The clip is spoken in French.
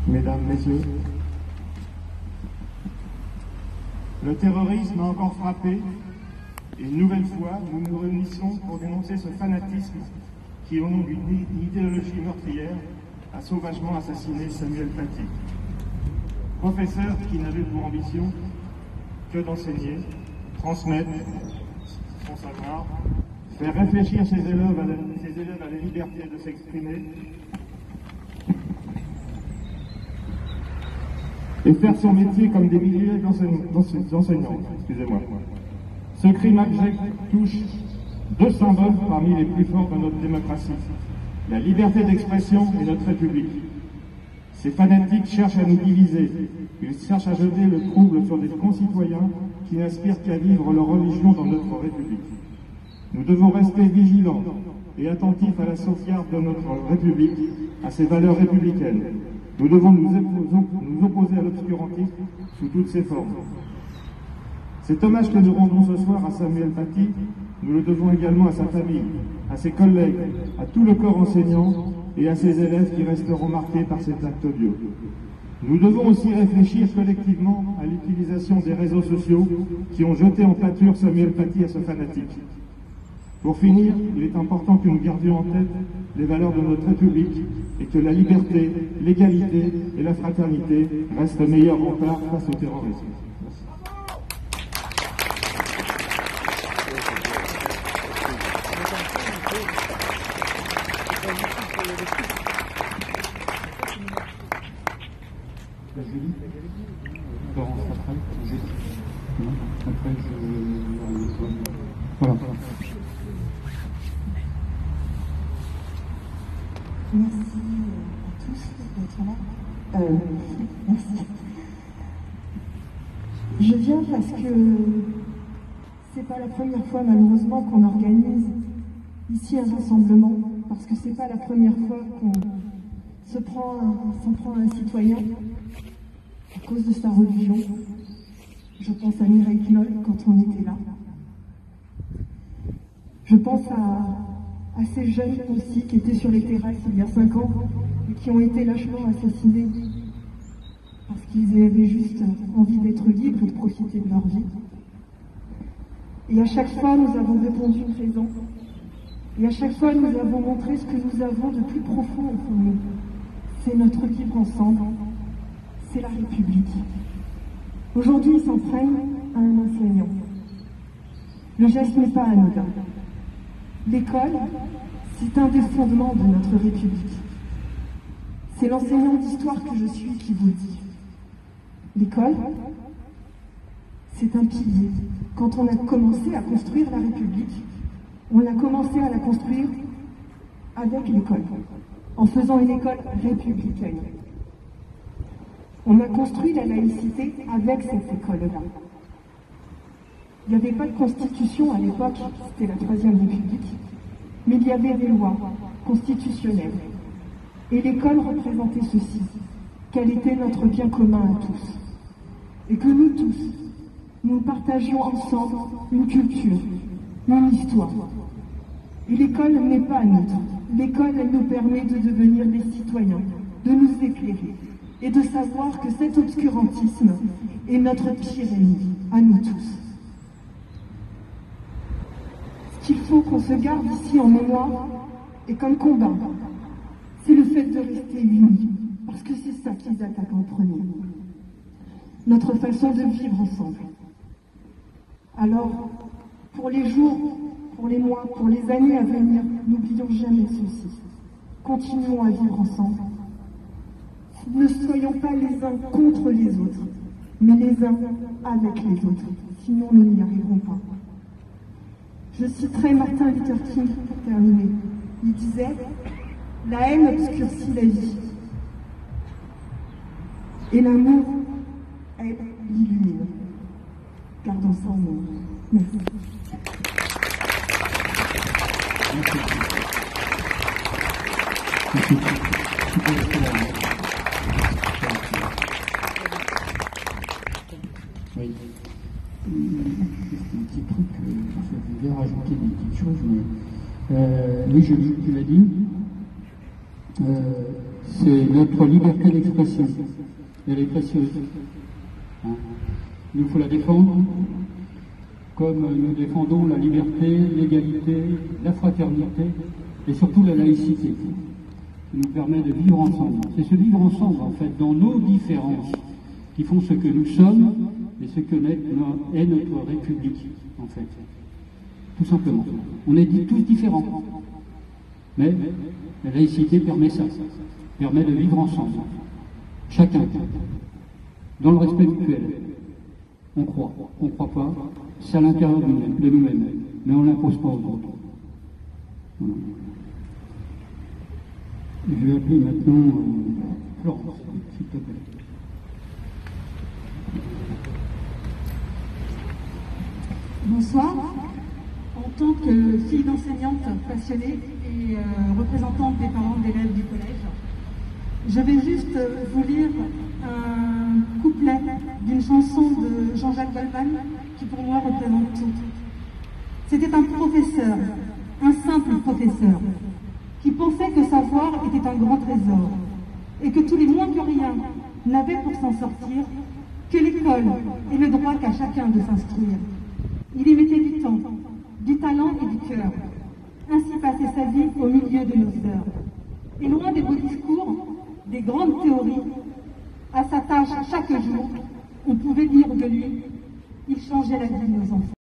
Mesdames, Messieurs, le terrorisme a encore frappé et une nouvelle fois, nous nous réunissons pour dénoncer ce fanatisme qui, au nom d'une idéologie meurtrière, a sauvagement assassiné Samuel Paty. Professeur qui n'avait pour ambition que d'enseigner, transmettre son savoir, faire réfléchir ses élèves à la liberté de s'exprimer et faire son métier comme des milliers d'enseignants. Excusez-moi. Ce crime abject touche deux symboles parmi les plus forts de notre démocratie, la liberté d'expression et notre République. Ces fanatiques cherchent à nous diviser, ils cherchent à jeter le trouble sur des concitoyens qui n'aspirent qu'à vivre leur religion dans notre République. Nous devons rester vigilants et attentifs à la sauvegarde de notre République, à ses valeurs républicaines. Nous devons nous opposer à l'obscurantisme sous toutes ses formes. Cet hommage que nous rendons ce soir à Samuel Paty, nous le devons également à sa famille, à ses collègues, à tout le corps enseignant et à ses élèves qui resteront marqués par cet acte odieux. Nous devons aussi réfléchir collectivement à l'utilisation des réseaux sociaux qui ont jeté en pâture Samuel Paty à ce fanatique. Pour finir, il est important que nous gardions en tête les valeurs de notre République et que la liberté, l'égalité et la fraternité restent le meilleur rempart face au terrorisme. Voilà. Merci à tous d'être là. Merci. Je viens parce que c'est pas la première fois malheureusement qu'on organise ici un rassemblement, parce que c'est pas la première fois qu'on s'en prend à un citoyen à cause de sa religion. Je pense à Mireille Knoll quand on était là. Je pense à ces jeunes aussi qui étaient sur les terrasses il y a 5 ans et qui ont été lâchement assassinés parce qu'ils avaient juste envie d'être libres et de profiter de leur vie. Et à chaque fois, nous avons répondu présent. Et à chaque fois, nous avons montré ce que nous avons de plus profond au fond de nous. C'est notre vivre ensemble, c'est la République. Aujourd'hui, ils s'en prennent à un enseignant. Le geste n'est pas anodin. L'école, c'est un des fondements de notre République. C'est l'enseignant d'histoire que je suis qui vous le dit. L'école, c'est un pilier. Quand on a commencé à construire la République, on a commencé à la construire avec l'école, en faisant une école républicaine. On a construit la laïcité avec cette école-là. Il n'y avait pas de constitution à l'époque, c'était la Troisième République, mais il y avait des lois constitutionnelles. Et l'école représentait ceci, qu'elle était notre bien commun à tous. Et que nous tous, nous partagions ensemble une culture, une histoire. Et l'école n'est pas neutre. L'école, elle nous permet de devenir des citoyens, de nous éclairer et de savoir que cet obscurantisme est notre pire ennemi, à nous tous. Ce qu'il faut qu'on se garde ici en mémoire et comme combat, c'est le fait de rester unis, parce que c'est ça qu'ils attaquent en premier. Notre façon de vivre ensemble. Alors, pour les jours, pour les mois, pour les années à venir, n'oublions jamais ceci. Continuons à vivre ensemble. Ne soyons pas les uns contre les autres, mais les uns avec les autres. Sinon, nous n'y arriverons pas. Je citerai Martin Luther King pour terminer. Il disait « La haine obscurcit la vie. Et l'amour, elle, l'illumine. » Gardons ça en nous. Merci. Oui. Un petit truc, je voulais rajouter des petites choses, mais oui, tu l'as dit. c'est notre liberté d'expression. Elle est précieuse. Hein. Il nous faut la défendre, comme nous défendons la liberté, l'égalité, la fraternité et surtout la laïcité, qui nous permet de vivre ensemble. C'est ce vivre ensemble, en fait, dans nos différences, qui font ce que nous sommes et ce que est notre République, en fait. Tout simplement. On est tous différents. Mais la laïcité permet ça, permet de vivre ensemble. Chacun, dans le respect mutuel. On croit pas, c'est à l'intérieur de nous-mêmes, mais on ne l'impose pas aux autres. Voilà. Je vais appeler maintenant Florence, s'il te plaît. Bonsoir. En tant que fille d'enseignante passionnée et représentante des parents d'élèves du collège, je vais juste vous lire un couplet d'une chanson de Jean-Jacques Goldman qui pour moi représente tout. C'était un professeur, un simple professeur, qui pensait que savoir était un grand trésor et que tous les moins que rien n'avaient pour s'en sortir que l'école et le droit qu'a chacun de s'instruire. Il y mettait du temps, du talent et du cœur. Ainsi passait sa vie au milieu de nos sœurs. Et loin des beaux discours, des grandes théories, à sa tâche chaque jour, on pouvait dire de lui, il changeait la vie de nos enfants.